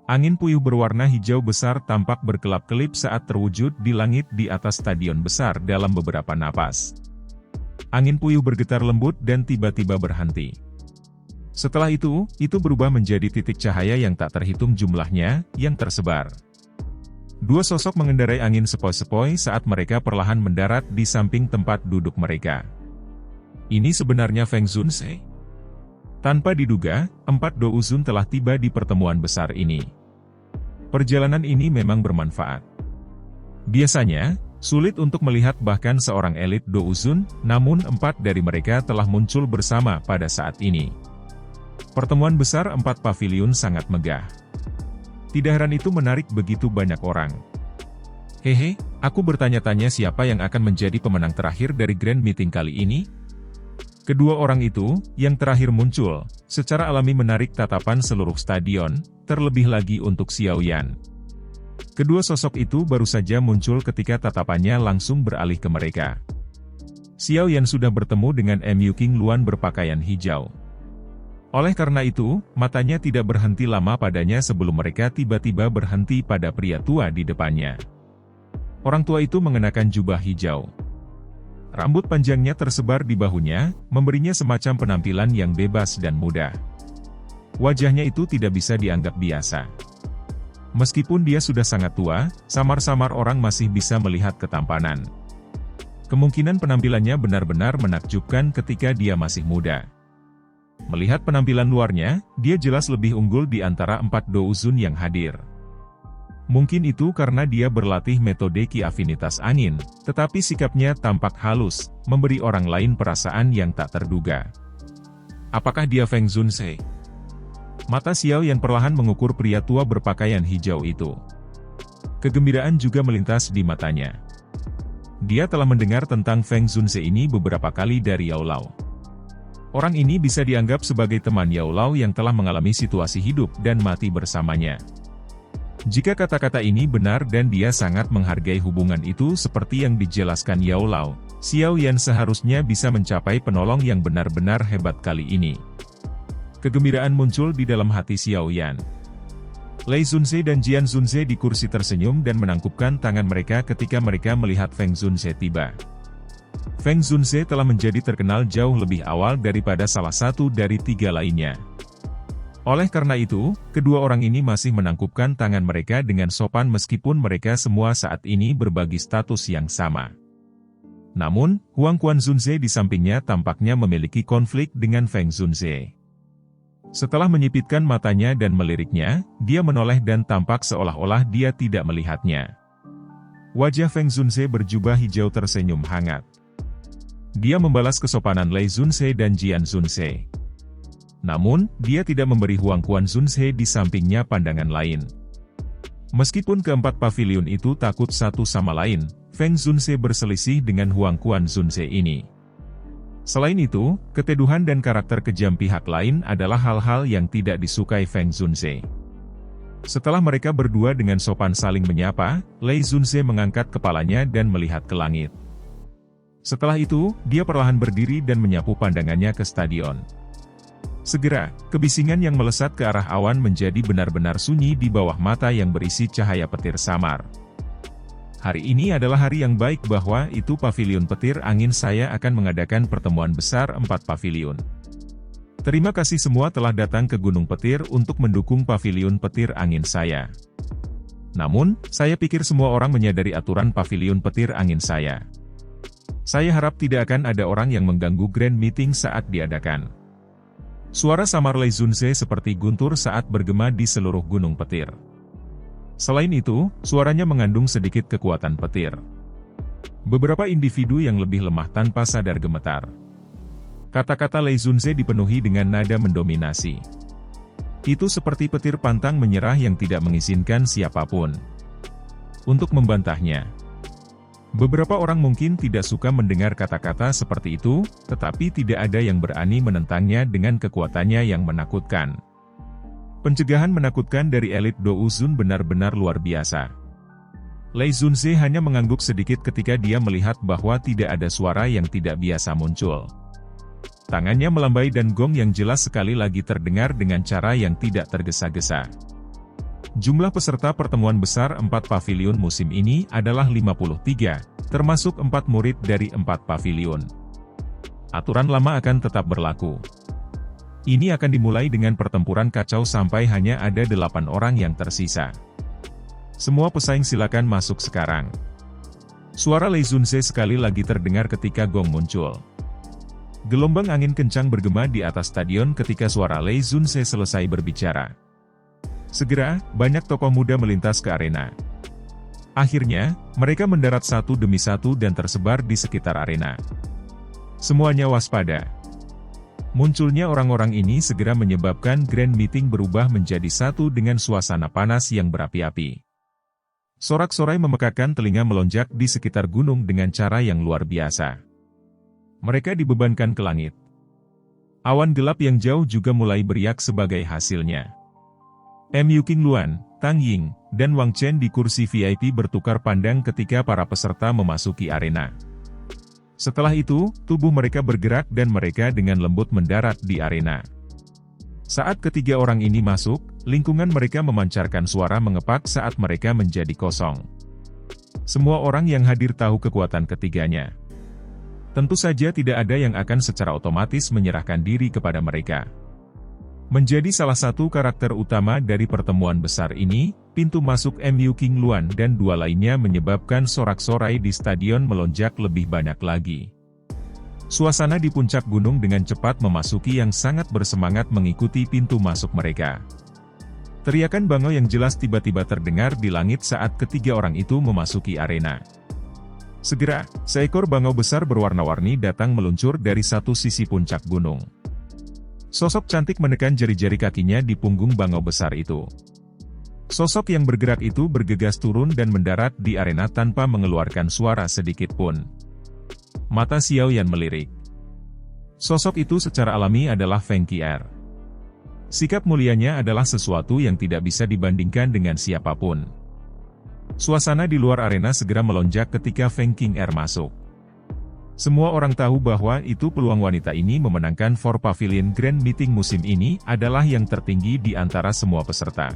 Angin puyuh berwarna hijau besar tampak berkelap-kelip saat terwujud di langit di atas stadion besar dalam beberapa napas. Angin puyuh bergetar lembut dan tiba-tiba berhenti. Setelah itu berubah menjadi titik cahaya yang tak terhitung jumlahnya, yang tersebar. Dua sosok mengendarai angin sepoi-sepoi saat mereka perlahan mendarat di samping tempat duduk mereka. Ini sebenarnya Feng Zunze? Tanpa diduga, 4 douzun telah tiba di pertemuan besar ini. Perjalanan ini memang bermanfaat. Biasanya, sulit untuk melihat bahkan seorang elit douzun, namun 4 dari mereka telah muncul bersama pada saat ini. Pertemuan besar 4 paviliun sangat megah. Tidak heran itu menarik begitu banyak orang. Hehe, aku bertanya-tanya siapa yang akan menjadi pemenang terakhir dari Grand Meeting kali ini? Kedua orang itu, yang terakhir muncul, secara alami menarik tatapan seluruh stadion, terlebih lagi untuk Xiao Yan. Kedua sosok itu baru saja muncul ketika tatapannya langsung beralih ke mereka. Xiao Yan sudah bertemu dengan Mu King Luan berpakaian hijau. Oleh karena itu, matanya tidak berhenti lama padanya sebelum mereka tiba-tiba berhenti pada pria tua di depannya. Orang tua itu mengenakan jubah hijau. Rambut panjangnya tersebar di bahunya, memberinya semacam penampilan yang bebas dan mudah. Wajahnya itu tidak bisa dianggap biasa. Meskipun dia sudah sangat tua, samar-samar orang masih bisa melihat ketampanan. Kemungkinan penampilannya benar-benar menakjubkan ketika dia masih muda. Melihat penampilan luarnya, dia jelas lebih unggul di antara 4 douzun yang hadir. Mungkin itu karena dia berlatih metode Ki Afinitas Angin, tetapi sikapnya tampak halus, memberi orang lain perasaan yang tak terduga. Apakah dia Feng Zunze? Mata Xiao Yan perlahan mengukur pria tua berpakaian hijau itu. Kegembiraan juga melintas di matanya. Dia telah mendengar tentang Feng Zunze ini beberapa kali dari Yao Lao. Orang ini bisa dianggap sebagai teman Yao Lao yang telah mengalami situasi hidup dan mati bersamanya. Jika kata-kata ini benar dan dia sangat menghargai hubungan itu seperti yang dijelaskan Yao Lao, Xiao Yan seharusnya bisa mencapai penolong yang benar-benar hebat kali ini. Kegembiraan muncul di dalam hati Xiao Yan. Lei Zunze dan Jian Zunze di kursi tersenyum dan menangkupkan tangan mereka ketika mereka melihat Feng Zunze tiba. Feng Zunze telah menjadi terkenal jauh lebih awal daripada salah satu dari 3 lainnya. Oleh karena itu, kedua orang ini masih menangkupkan tangan mereka dengan sopan meskipun mereka semua saat ini berbagi status yang sama. Namun, Huang Quan Zunze di sampingnya tampaknya memiliki konflik dengan Feng Zunze. Setelah menyipitkan matanya dan meliriknya, dia menoleh dan tampak seolah-olah dia tidak melihatnya. Wajah Feng Zunze berjubah hijau tersenyum hangat. Dia membalas kesopanan Lei Zunze dan Jian Zunze. Namun, dia tidak memberi Huang Quan Zunze di sampingnya pandangan lain. Meskipun keempat paviliun itu takut satu sama lain, Feng Zunze berselisih dengan Huang Quan Zunze ini. Selain itu, keteduhan dan karakter kejam pihak lain adalah hal-hal yang tidak disukai Feng Zunze. Setelah mereka berdua dengan sopan saling menyapa, Lei Zunze mengangkat kepalanya dan melihat ke langit. Setelah itu, dia perlahan berdiri dan menyapu pandangannya ke stadion. Segera, kebisingan yang melesat ke arah awan menjadi benar-benar sunyi di bawah mata yang berisi cahaya petir samar. Hari ini adalah hari yang baik bahwa itu paviliun petir angin saya akan mengadakan pertemuan besar 4 paviliun. Terima kasih semua telah datang ke Gunung Petir untuk mendukung paviliun petir angin saya. Namun, saya pikir semua orang menyadari aturan paviliun petir angin saya. Saya harap tidak akan ada orang yang mengganggu Grand Meeting saat diadakan. Suara samar Lei Zunze seperti guntur saat bergema di seluruh gunung petir. Selain itu, suaranya mengandung sedikit kekuatan petir. Beberapa individu yang lebih lemah tanpa sadar gemetar. Kata-kata Lei Zunze dipenuhi dengan nada mendominasi. Itu seperti petir pantang menyerah yang tidak mengizinkan siapapun untuk membantahnya. Beberapa orang mungkin tidak suka mendengar kata-kata seperti itu, tetapi tidak ada yang berani menentangnya dengan kekuatannya yang menakutkan. Pencegahan menakutkan dari elit douzun benar-benar luar biasa. Lei Zunze hanya mengangguk sedikit ketika dia melihat bahwa tidak ada suara yang tidak biasa muncul. Tangannya melambai dan gong yang jelas sekali lagi terdengar dengan cara yang tidak tergesa-gesa. Jumlah peserta pertemuan besar 4 pavilion musim ini adalah 53, termasuk 4 murid dari 4 pavilion. Aturan lama akan tetap berlaku. Ini akan dimulai dengan pertempuran kacau sampai hanya ada 8 orang yang tersisa. Semua pesaing silakan masuk sekarang. Suara Lee Junse sekali lagi terdengar ketika gong muncul. Gelombang angin kencang bergema di atas stadion ketika suara Lee Junse selesai berbicara. Segera, banyak tokoh muda melintas ke arena. Akhirnya, mereka mendarat satu demi satu dan tersebar di sekitar arena. Semuanya waspada. Munculnya orang-orang ini segera menyebabkan Grand Meeting berubah menjadi satu dengan suasana panas yang berapi-api. Sorak-sorai memekakkan telinga melonjak di sekitar gunung dengan cara yang luar biasa. Mereka dibebankan ke langit. Awan gelap yang jauh juga mulai beriak sebagai hasilnya. Mu Qingluan, Tang Ying, dan Wang Chen di kursi VIP bertukar pandang ketika para peserta memasuki arena. Setelah itu, tubuh mereka bergerak dan mereka dengan lembut mendarat di arena. Saat ketiga orang ini masuk, lingkungan mereka memancarkan suara mengepak saat mereka menjadi kosong. Semua orang yang hadir tahu kekuatan ketiganya. Tentu saja tidak ada yang akan secara otomatis menyerahkan diri kepada mereka. Menjadi salah satu karakter utama dari pertemuan besar ini, pintu masuk Mu Qingluan dan dua lainnya menyebabkan sorak-sorai di stadion melonjak lebih banyak lagi. Suasana di puncak gunung dengan cepat memasuki yang sangat bersemangat mengikuti pintu masuk mereka. Teriakan bangau yang jelas tiba-tiba terdengar di langit saat ketiga orang itu memasuki arena. Segera, seekor bangau besar berwarna-warni datang meluncur dari satu sisi puncak gunung. Sosok cantik menekan jari-jari kakinya di punggung bangau besar itu. Sosok yang bergerak itu bergegas turun dan mendarat di arena tanpa mengeluarkan suara sedikit pun. Mata Xiao Yan melirik. Sosok itu secara alami adalah Feng Qi'er. Sikap mulianya adalah sesuatu yang tidak bisa dibandingkan dengan siapapun. Suasana di luar arena segera melonjak ketika Feng Qi'er masuk. Semua orang tahu bahwa itu peluang wanita ini memenangkan Four Pavilion Grand Meeting musim ini adalah yang tertinggi di antara semua peserta.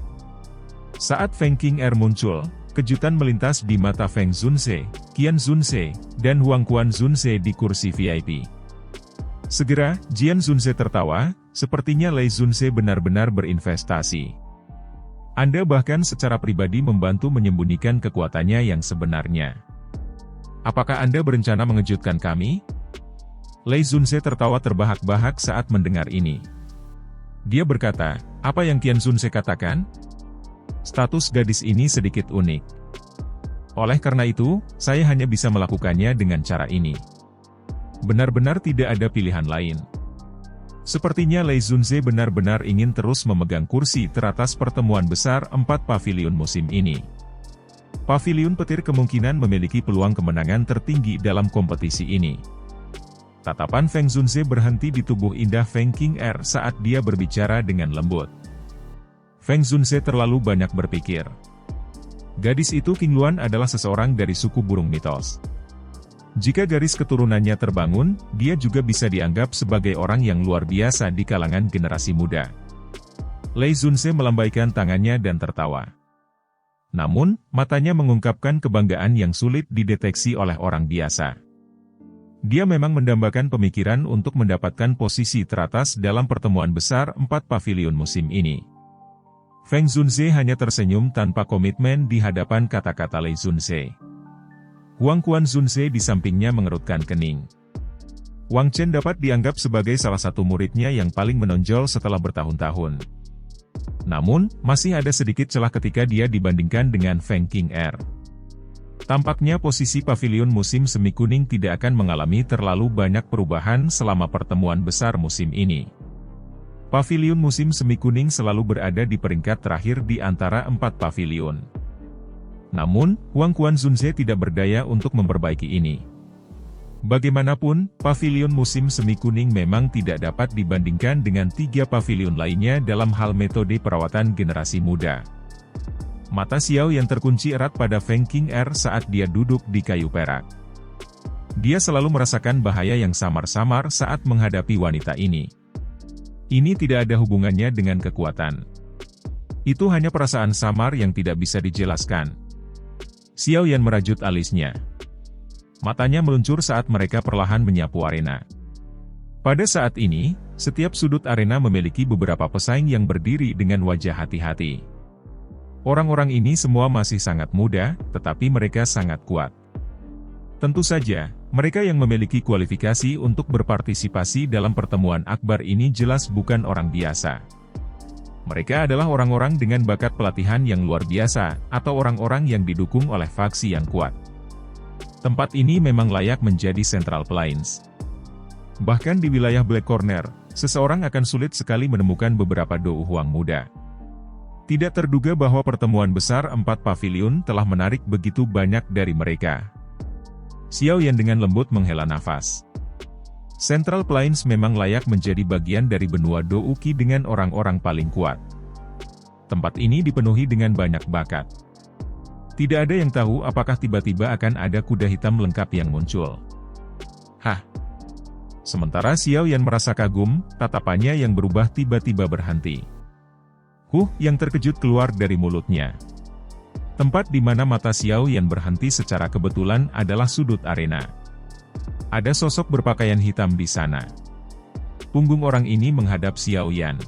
Saat Feng Qi'er muncul, kejutan melintas di mata Feng Junse, Qian Junse, dan Huang Quan Junse di kursi VIP. Segera, Jian Junse tertawa, sepertinya Lei Junse benar-benar berinvestasi. Anda bahkan secara pribadi membantu menyembunyikan kekuatannya yang sebenarnya. Apakah Anda berencana mengejutkan kami? Lei Junse tertawa terbahak-bahak saat mendengar ini. Dia berkata, apa yang Qian Junse katakan? Status gadis ini sedikit unik. Oleh karena itu, saya hanya bisa melakukannya dengan cara ini. Benar-benar tidak ada pilihan lain. Sepertinya Lei Junse benar-benar ingin terus memegang kursi teratas pertemuan besar 4 pavilion musim ini. Pavilion petir kemungkinan memiliki peluang kemenangan tertinggi dalam kompetisi ini. Tatapan Feng Junse berhenti di tubuh indah Feng Qi'er saat dia berbicara dengan lembut. Feng Junse terlalu banyak berpikir. Gadis itu Qingluan adalah seseorang dari suku burung mitos. Jika garis keturunannya terbangun, dia juga bisa dianggap sebagai orang yang luar biasa di kalangan generasi muda. Lei Junse melambaikan tangannya dan tertawa. Namun, matanya mengungkapkan kebanggaan yang sulit dideteksi oleh orang biasa. Dia memang mendambakan pemikiran untuk mendapatkan posisi teratas dalam pertemuan besar 4 pavilion musim ini. Feng Junse hanya tersenyum tanpa komitmen di hadapan kata-kata Lei Junse. Huang Quan Junse di sampingnya mengerutkan kening. Wang Chen dapat dianggap sebagai salah satu muridnya yang paling menonjol setelah bertahun-tahun. Namun, masih ada sedikit celah ketika dia dibandingkan dengan Feng Qi'er. Tampaknya posisi pavilion musim semi kuning tidak akan mengalami terlalu banyak perubahan selama pertemuan besar musim ini. Pavilion musim semi kuning selalu berada di peringkat terakhir di antara 4 pavilion. Namun, Huang Quan Junse tidak berdaya untuk memperbaiki ini. Bagaimanapun, pavilion musim semi kuning memang tidak dapat dibandingkan dengan 3 pavilion lainnya dalam hal metode perawatan generasi muda. Mata Xiao yang terkunci erat pada Feng Qi'er saat dia duduk di kayu perak. Dia selalu merasakan bahaya yang samar-samar saat menghadapi wanita ini. Ini tidak ada hubungannya dengan kekuatan. Itu hanya perasaan samar yang tidak bisa dijelaskan. Xiao Yan merajut alisnya. Matanya meluncur saat mereka perlahan menyapu arena. Pada saat ini, setiap sudut arena memiliki beberapa pesaing yang berdiri dengan wajah hati-hati. Orang-orang ini semua masih sangat muda, tetapi mereka sangat kuat. Tentu saja, mereka yang memiliki kualifikasi untuk berpartisipasi dalam pertemuan akbar ini jelas bukan orang biasa. Mereka adalah orang-orang dengan bakat pelatihan yang luar biasa, atau orang-orang yang didukung oleh faksi yang kuat. Tempat ini memang layak menjadi Central Plains. Bahkan di wilayah Black Corner, seseorang akan sulit sekali menemukan beberapa Dou Huang muda. Tidak terduga bahwa pertemuan besar 4 pavilion telah menarik begitu banyak dari mereka. Xiao Yan dengan lembut menghela nafas. Central Plains memang layak menjadi bagian dari benua Dou Qi dengan orang-orang paling kuat. Tempat ini dipenuhi dengan banyak bakat. Tidak ada yang tahu apakah tiba-tiba akan ada kuda hitam lengkap yang muncul. Hah? Sementara Xiao Yan merasa kagum, tatapannya yang berubah tiba-tiba berhenti. Yang terkejut keluar dari mulutnya. Tempat di mana mata Xiao Yan berhenti secara kebetulan adalah sudut arena. Ada sosok berpakaian hitam di sana. Punggung orang ini menghadap Xiao Yan.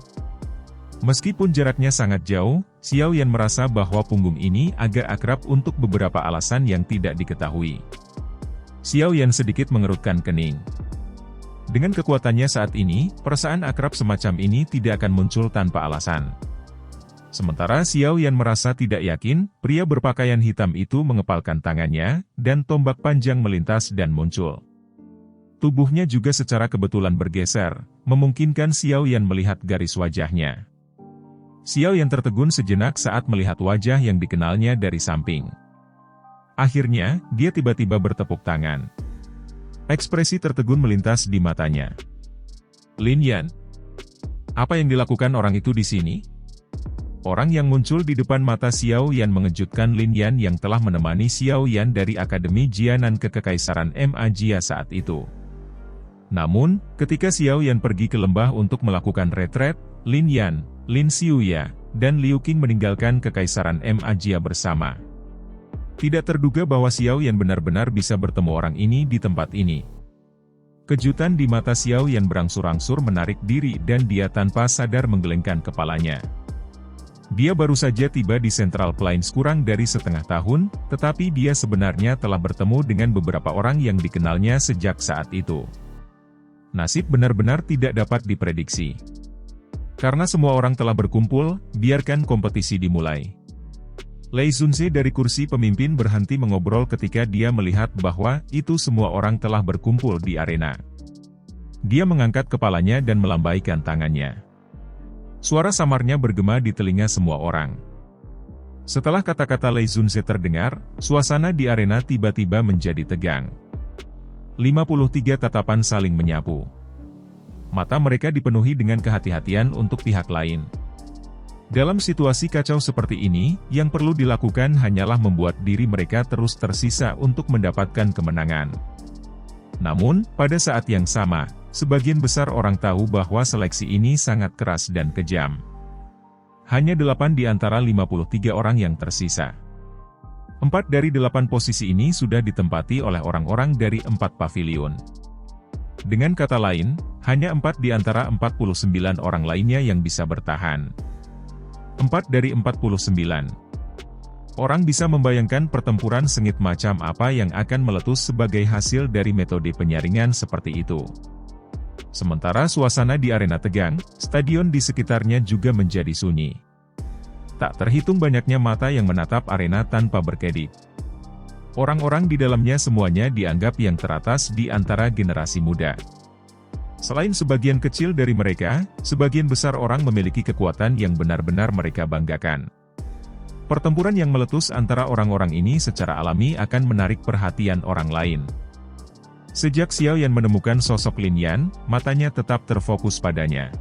Meskipun jaraknya sangat jauh, Xiao Yan merasa bahwa punggung ini agak akrab untuk beberapa alasan yang tidak diketahui. Xiao Yan sedikit mengerutkan kening. Dengan kekuatannya saat ini, perasaan akrab semacam ini tidak akan muncul tanpa alasan. Sementara Xiao Yan merasa tidak yakin, pria berpakaian hitam itu mengepalkan tangannya, dan tombak panjang melintas dan muncul. Tubuhnya juga secara kebetulan bergeser, memungkinkan Xiao Yan melihat garis wajahnya. Xiao Yan tertegun sejenak saat melihat wajah yang dikenalnya dari samping. Akhirnya, dia tiba-tiba bertepuk tangan. Ekspresi tertegun melintas di matanya. Lin Yan? Apa yang dilakukan orang itu di sini? Orang yang muncul di depan mata Xiao Yan mengejutkan Lin Yan yang telah menemani Xiao Yan dari Akademi Jianan ke Kekaisaran Magia saat itu. Namun, ketika Xiao Yan pergi ke lembah untuk melakukan retret, Lin Yan, Lin Xiuya, dan Liu Qing meninggalkan Kekaisaran Magia bersama. Tidak terduga bahwa Xiao Yan benar-benar bisa bertemu orang ini di tempat ini. Kejutan di mata Xiao Yan berangsur-angsur menarik diri dan dia tanpa sadar menggelengkan kepalanya. Dia baru saja tiba di Central Plains kurang dari setengah tahun, tetapi dia sebenarnya telah bertemu dengan beberapa orang yang dikenalnya sejak saat itu. Nasib benar-benar tidak dapat diprediksi. Karena semua orang telah berkumpul, biarkan kompetisi dimulai. Lei Zunze dari kursi pemimpin berhenti mengobrol ketika dia melihat bahwa itu semua orang telah berkumpul di arena. Dia mengangkat kepalanya dan melambaikan tangannya. Suara samarnya bergema di telinga semua orang. Setelah kata-kata Lei Zunze terdengar, suasana di arena tiba-tiba menjadi tegang. 53 tatapan saling menyapu. Mata mereka dipenuhi dengan kehati-hatian untuk pihak lain. Dalam situasi kacau seperti ini, yang perlu dilakukan hanyalah membuat diri mereka terus tersisa untuk mendapatkan kemenangan. Namun, pada saat yang sama, sebagian besar orang tahu bahwa seleksi ini sangat keras dan kejam. Hanya 8 di antara 53 orang yang tersisa. 4 dari 8 posisi ini sudah ditempati oleh orang-orang dari 4 pavilion. Dengan kata lain, hanya 4 di antara 49 orang lainnya yang bisa bertahan. 4 dari 49. Orang bisa membayangkan pertempuran sengit macam apa yang akan meletus sebagai hasil dari metode penyaringan seperti itu. Sementara suasana di arena tegang, stadion di sekitarnya juga menjadi sunyi. Tak terhitung banyaknya mata yang menatap arena tanpa berkedip. Orang-orang di dalamnya semuanya dianggap yang teratas di antara generasi muda. Selain sebagian kecil dari mereka, sebagian besar orang memiliki kekuatan yang benar-benar mereka banggakan. Pertempuran yang meletus antara orang-orang ini secara alami akan menarik perhatian orang lain. Sejak Xiao Yan menemukan sosok Lin Yan, matanya tetap terfokus padanya.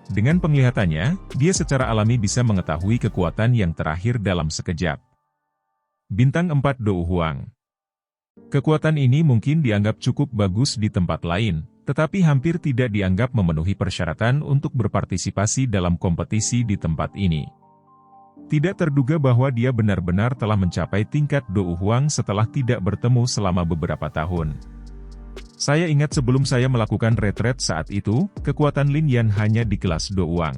Dengan penglihatannya, dia secara alami bisa mengetahui kekuatan yang terakhir dalam sekejap. Bintang 4 Dou Huang. Kekuatan ini mungkin dianggap cukup bagus di tempat lain, tetapi hampir tidak dianggap memenuhi persyaratan untuk berpartisipasi dalam kompetisi di tempat ini. Tidak terduga bahwa dia benar-benar telah mencapai tingkat Do Huang setelah tidak bertemu selama beberapa tahun. Saya ingat sebelum saya melakukan retret saat itu, kekuatan Lin Yan hanya di kelas Do Huang.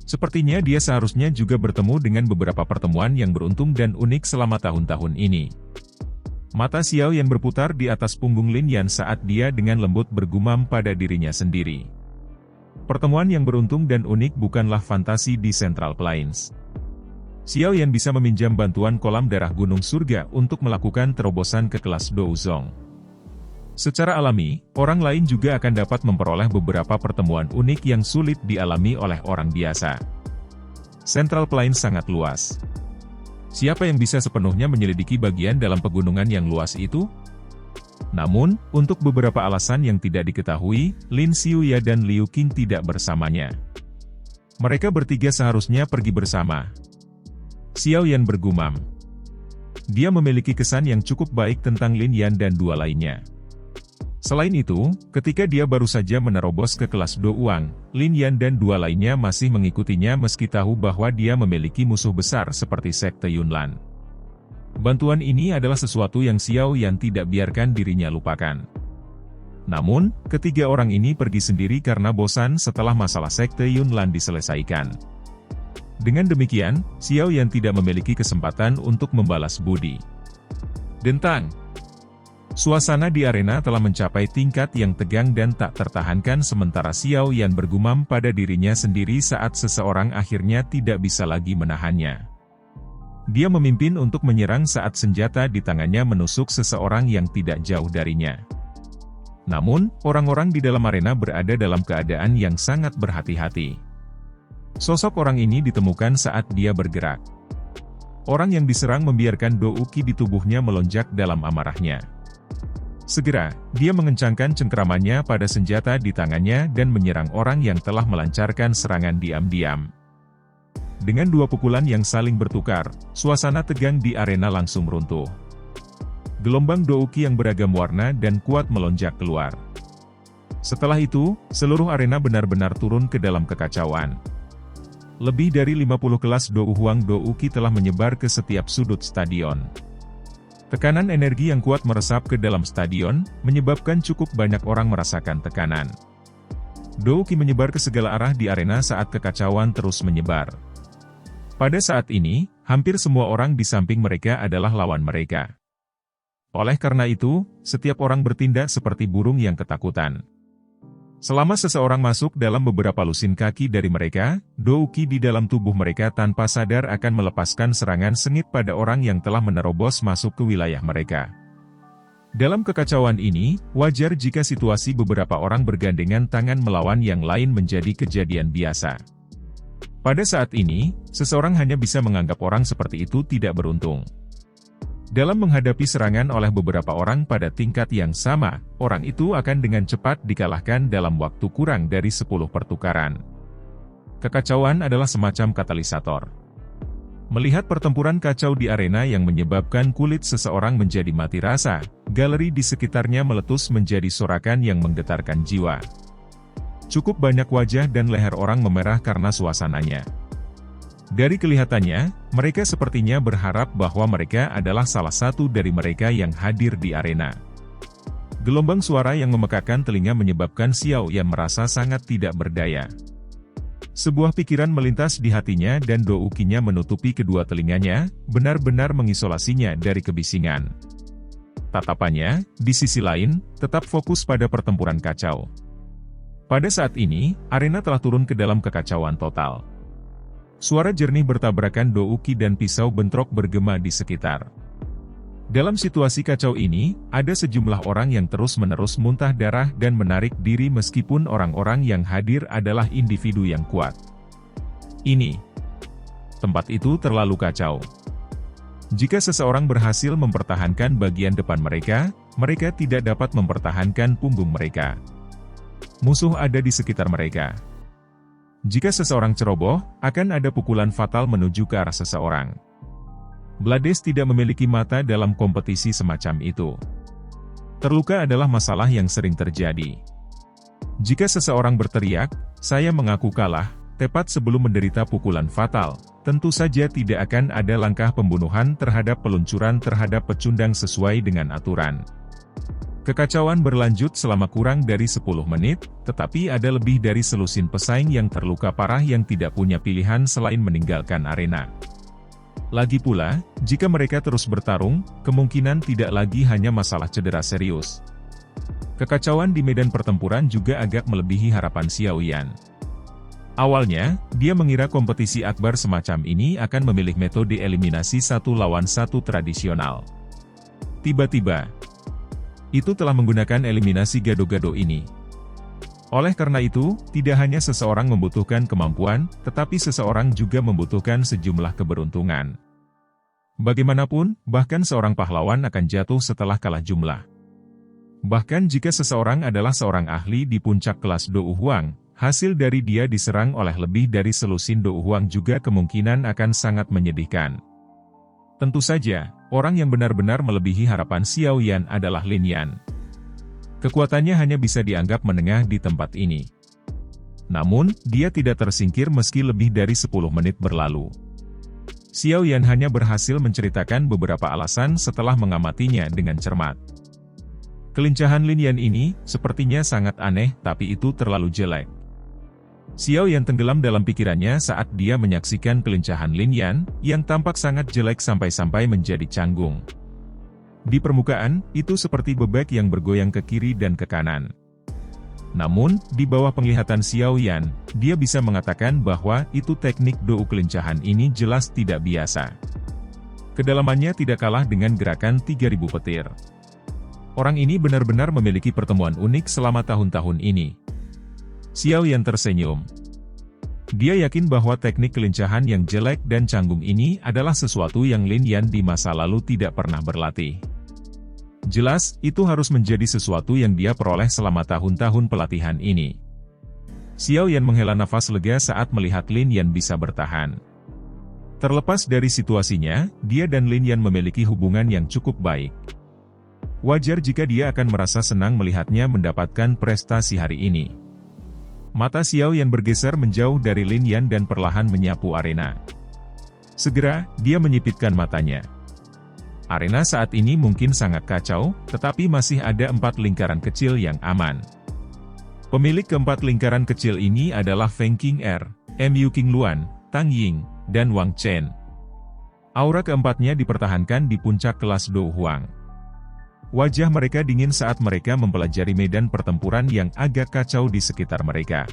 Sepertinya dia seharusnya juga bertemu dengan beberapa pertemuan yang beruntung dan unik selama tahun-tahun ini. Mata Xiao Yan berputar di atas punggung Lin Yan saat dia dengan lembut bergumam pada dirinya sendiri. Pertemuan yang beruntung dan unik bukanlah fantasi di Central Plains. Xiao Yan bisa meminjam bantuan kolam darah Gunung Surga untuk melakukan terobosan ke kelas Douzong. Secara alami, orang lain juga akan dapat memperoleh beberapa pertemuan unik yang sulit dialami oleh orang biasa. Central Plains sangat luas. Siapa yang bisa sepenuhnya menyelidiki bagian dalam pegunungan yang luas itu? Namun, untuk beberapa alasan yang tidak diketahui, Lin Xiuya dan Liu Qing tidak bersamanya. Mereka bertiga seharusnya pergi bersama. Xiao Yan bergumam. Dia memiliki kesan yang cukup baik tentang Lin Yan dan dua lainnya. Selain itu, ketika dia baru saja menerobos ke kelas Do Huang, Lin Yan dan dua lainnya masih mengikutinya meski tahu bahwa dia memiliki musuh besar seperti Sekte Yunlan. Bantuan ini adalah sesuatu yang Xiao Yan tidak biarkan dirinya lupakan. Namun, ketiga orang ini pergi sendiri karena bosan setelah masalah Sekte Yunlan diselesaikan. Dengan demikian, Xiao Yan tidak memiliki kesempatan untuk membalas budi. Dentang. Suasana di arena telah mencapai tingkat yang tegang dan tak tertahankan sementara Xiao Yan bergumam pada dirinya sendiri saat seseorang akhirnya tidak bisa lagi menahannya. Dia memimpin untuk menyerang saat senjata di tangannya menusuk seseorang yang tidak jauh darinya. Namun, orang-orang di dalam arena berada dalam keadaan yang sangat berhati-hati. Sosok orang ini ditemukan saat dia bergerak. Orang yang diserang membiarkan Do Uki di tubuhnya melonjak dalam amarahnya. Segera, dia mengencangkan cengkeramannya pada senjata di tangannya dan menyerang orang yang telah melancarkan serangan diam-diam. Dengan dua pukulan yang saling bertukar, suasana tegang di arena langsung runtuh. Gelombang Do Uki yang beragam warna dan kuat melonjak keluar. Setelah itu, seluruh arena benar-benar turun ke dalam kekacauan. Lebih dari 50 kelas Do Huang Do Uki telah menyebar ke setiap sudut stadion. Tekanan energi yang kuat meresap ke dalam stadion, menyebabkan cukup banyak orang merasakan tekanan. Do Uki menyebar ke segala arah di arena saat kekacauan terus menyebar. Pada saat ini, hampir semua orang di samping mereka adalah lawan mereka. Oleh karena itu, setiap orang bertindak seperti burung yang ketakutan. Selama seseorang masuk dalam beberapa lusin kaki dari mereka, Do Uki di dalam tubuh mereka tanpa sadar akan melepaskan serangan sengit pada orang yang telah menerobos masuk ke wilayah mereka. Dalam kekacauan ini, wajar jika situasi beberapa orang bergandengan tangan melawan yang lain menjadi kejadian biasa. Pada saat ini, seseorang hanya bisa menganggap orang seperti itu tidak beruntung. Dalam menghadapi serangan oleh beberapa orang pada tingkat yang sama, orang itu akan dengan cepat dikalahkan dalam waktu kurang dari 10 pertukaran. Kekacauan adalah semacam katalisator. Melihat pertempuran kacau di arena yang menyebabkan kulit seseorang menjadi mati rasa, galeri di sekitarnya meletus menjadi sorakan yang menggetarkan jiwa. Cukup banyak wajah dan leher orang memerah karena suasananya. Dari kelihatannya, mereka sepertinya berharap bahwa mereka adalah salah satu dari mereka yang hadir di arena. Gelombang suara yang memekakan telinga menyebabkan Xiao Yan merasa sangat tidak berdaya. Sebuah pikiran melintas di hatinya dan Do Ukinya menutupi kedua telinganya, benar-benar mengisolasinya dari kebisingan. Tatapannya, di sisi lain, tetap fokus pada pertempuran kacau. Pada saat ini, arena telah turun ke dalam kekacauan total. Suara jernih bertabrakan Do Uki dan pisau bentrok bergema di sekitar. Dalam situasi kacau ini, ada sejumlah orang yang terus-menerus muntah darah dan menarik diri meskipun orang-orang yang hadir adalah individu yang kuat. Tempat itu terlalu kacau. Jika seseorang berhasil mempertahankan bagian depan mereka, mereka tidak dapat mempertahankan punggung mereka. Musuh ada di sekitar mereka. Jika seseorang ceroboh, akan ada pukulan fatal menuju ke arah seseorang. Blades tidak memiliki mata dalam kompetisi semacam itu. Terluka adalah masalah yang sering terjadi. Jika seseorang berteriak, "Saya mengaku kalah," tepat sebelum menderita pukulan fatal, tentu saja tidak akan ada langkah pembunuhan terhadap peluncuran terhadap pecundang sesuai dengan aturan. Kekacauan berlanjut selama kurang dari 10 menit, tetapi ada lebih dari selusin pesaing yang terluka parah yang tidak punya pilihan selain meninggalkan arena. Lagi pula, jika mereka terus bertarung, kemungkinan tidak lagi hanya masalah cedera serius. Kekacauan di medan pertempuran juga agak melebihi harapan Xiao Yan. Awalnya, dia mengira kompetisi akbar semacam ini akan memilih metode eliminasi 1 lawan 1 tradisional. Tiba-tiba, itu telah menggunakan eliminasi gado-gado ini. Oleh karena itu, tidak hanya seseorang membutuhkan kemampuan, tetapi seseorang juga membutuhkan sejumlah keberuntungan. Bagaimanapun, bahkan seorang pahlawan akan jatuh setelah kalah jumlah. Bahkan jika seseorang adalah seorang ahli di puncak kelas Dou Huang, hasil dari dia diserang oleh lebih dari selusin Dou Huang juga kemungkinan akan sangat menyedihkan. Tentu saja, orang yang benar-benar melebihi harapan Xiao Yan adalah Lin Yan. Kekuatannya hanya bisa dianggap menengah di tempat ini. Namun, dia tidak tersingkir meski lebih dari 10 menit berlalu. Xiao Yan hanya berhasil menceritakan beberapa alasan setelah mengamatinya dengan cermat. Kelincahan Lin Yan ini, sepertinya sangat aneh tapi itu terlalu jelek. Xiao Yan tenggelam dalam pikirannya saat dia menyaksikan kelincahan Lin Yan, yang tampak sangat jelek sampai-sampai menjadi canggung. Di permukaan, itu seperti bebek yang bergoyang ke kiri dan ke kanan. Namun, di bawah penglihatan Xiao Yan, dia bisa mengatakan bahwa itu teknik Dou kelincahan ini jelas tidak biasa. Kedalamannya tidak kalah dengan gerakan 3000 petir. Orang ini benar-benar memiliki pertemuan unik selama tahun-tahun ini. Xiao Yan tersenyum. Dia yakin bahwa teknik kelincahan yang jelek dan canggung ini adalah sesuatu yang Lin Yan di masa lalu tidak pernah berlatih. Jelas, itu harus menjadi sesuatu yang dia peroleh selama tahun-tahun pelatihan ini. Xiao Yan menghela nafas lega saat melihat Lin Yan bisa bertahan. Terlepas dari situasinya, dia dan Lin Yan memiliki hubungan yang cukup baik. Wajar jika dia akan merasa senang melihatnya mendapatkan prestasi hari ini. Mata Xiao Yan bergeser menjauh dari Lin Yan dan perlahan menyapu arena. Segera, dia menyipitkan matanya. Arena saat ini mungkin sangat kacau, tetapi masih ada 4 lingkaran kecil yang aman. Pemilik keempat lingkaran kecil ini adalah Feng Qing'er, Mu Qingluan, Tang Ying, dan Wang Chen. Aura keempatnya dipertahankan di puncak kelas Dou Huang. Wajah mereka dingin saat mereka mempelajari medan pertempuran yang agak kacau di sekitar mereka.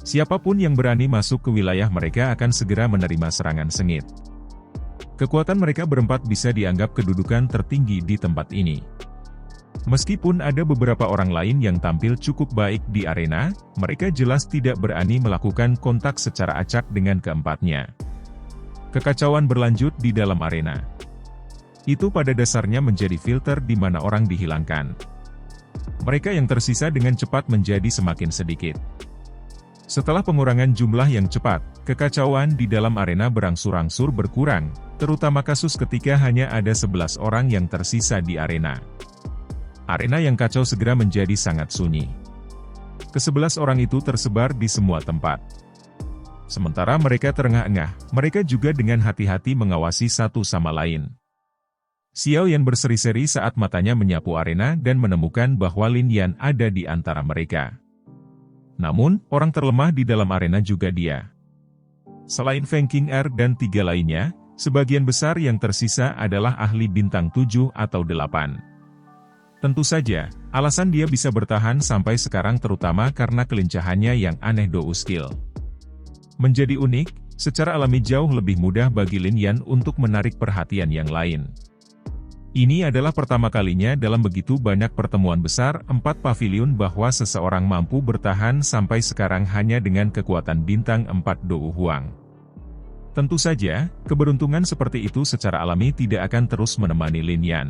Siapapun yang berani masuk ke wilayah mereka akan segera menerima serangan sengit. Kekuatan mereka berempat bisa dianggap kedudukan tertinggi di tempat ini. Meskipun ada beberapa orang lain yang tampil cukup baik di arena, mereka jelas tidak berani melakukan kontak secara acak dengan keempatnya. Kekacauan berlanjut di dalam arena. Itu pada dasarnya menjadi filter di mana orang dihilangkan. Mereka yang tersisa dengan cepat menjadi semakin sedikit. Setelah pengurangan jumlah yang cepat, kekacauan di dalam arena berangsur-angsur berkurang, terutama kasus ketika hanya ada 11 orang yang tersisa di arena. Arena yang kacau segera menjadi sangat sunyi. Ke-11 orang itu tersebar di semua tempat. Sementara mereka terengah-engah, mereka juga dengan hati-hati mengawasi satu sama lain. Xiao Yan berseri-seri saat matanya menyapu arena dan menemukan bahwa Lin Yan ada di antara mereka. Namun, orang terlemah di dalam arena juga dia. Selain Feng Qing'er dan 3 lainnya, sebagian besar yang tersisa adalah ahli bintang 7 atau 8. Tentu saja, alasan dia bisa bertahan sampai sekarang terutama karena kelincahannya yang aneh Dou skill. Menjadi unik, secara alami jauh lebih mudah bagi Lin Yan untuk menarik perhatian yang lain. Ini adalah pertama kalinya dalam begitu banyak pertemuan besar 4 pavilion bahwa seseorang mampu bertahan sampai sekarang hanya dengan kekuatan bintang 4 Dou Huang. Tentu saja, keberuntungan seperti itu secara alami tidak akan terus menemani Lin Yan.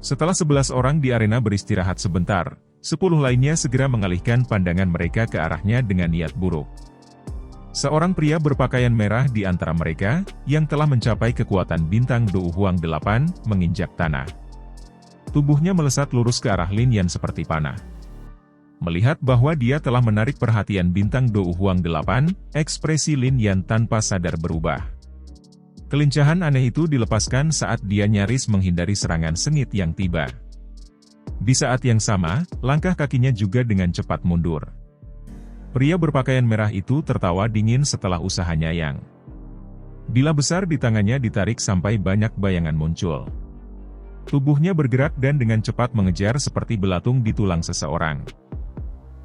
Setelah 11 orang di arena beristirahat sebentar, 10 lainnya segera mengalihkan pandangan mereka ke arahnya dengan niat buruk. Seorang pria berpakaian merah di antara mereka, yang telah mencapai kekuatan bintang Dou Huang 8, menginjak tanah. Tubuhnya melesat lurus ke arah Lin Yan seperti panah. Melihat bahwa dia telah menarik perhatian bintang Dou Huang 8, ekspresi Lin Yan tanpa sadar berubah. Kelincahan aneh itu dilepaskan saat dia nyaris menghindari serangan sengit yang tiba. Di saat yang sama, langkah kakinya juga dengan cepat mundur. Pria berpakaian merah itu tertawa dingin setelah usahanya yang bila besar di tangannya ditarik sampai banyak bayangan muncul. Tubuhnya bergerak dan dengan cepat mengejar seperti belatung di tulang seseorang.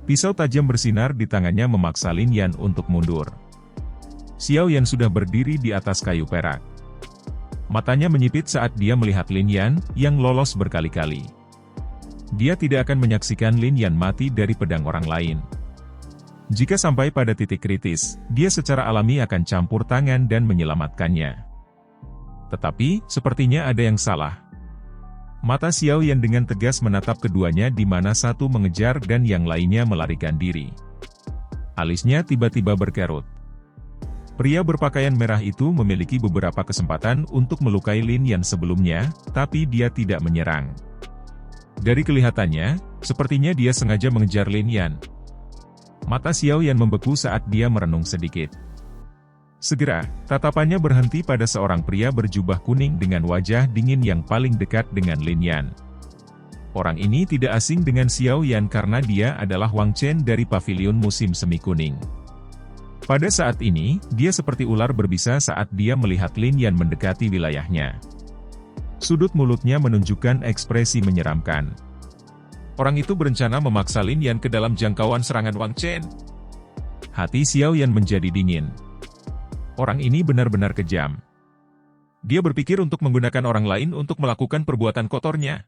Pisau tajam bersinar di tangannya memaksa Lin Yan untuk mundur. Xiao Yan sudah berdiri di atas kayu perak. Matanya menyipit saat dia melihat Lin Yan, yang lolos berkali-kali. Dia tidak akan menyaksikan Lin Yan mati dari pedang orang lain. Jika sampai pada titik kritis, dia secara alami akan campur tangan dan menyelamatkannya. Tetapi, sepertinya ada yang salah. Mata Xiao Yan dengan tegas menatap keduanya di mana satu mengejar dan yang lainnya melarikan diri. Alisnya tiba-tiba berkerut. Pria berpakaian merah itu memiliki beberapa kesempatan untuk melukai Lin Yan sebelumnya, tapi dia tidak menyerang. Dari kelihatannya, sepertinya dia sengaja mengejar Lin Yan. Mata Xiao Yan membeku saat dia merenung sedikit. Segera, tatapannya berhenti pada seorang pria berjubah kuning dengan wajah dingin yang paling dekat dengan Lin Yan. Orang ini tidak asing dengan Xiao Yan karena dia adalah Wang Chen dari Paviliun Musim Semi Kuning. Pada saat ini, dia seperti ular berbisa saat dia melihat Lin Yan mendekati wilayahnya. Sudut mulutnya menunjukkan ekspresi menyeramkan. Orang itu berencana memaksa Lin Yan ke dalam jangkauan serangan Wang Chen. Hati Xiao Yan menjadi dingin. Orang ini benar-benar kejam. Dia berpikir untuk menggunakan orang lain untuk melakukan perbuatan kotornya.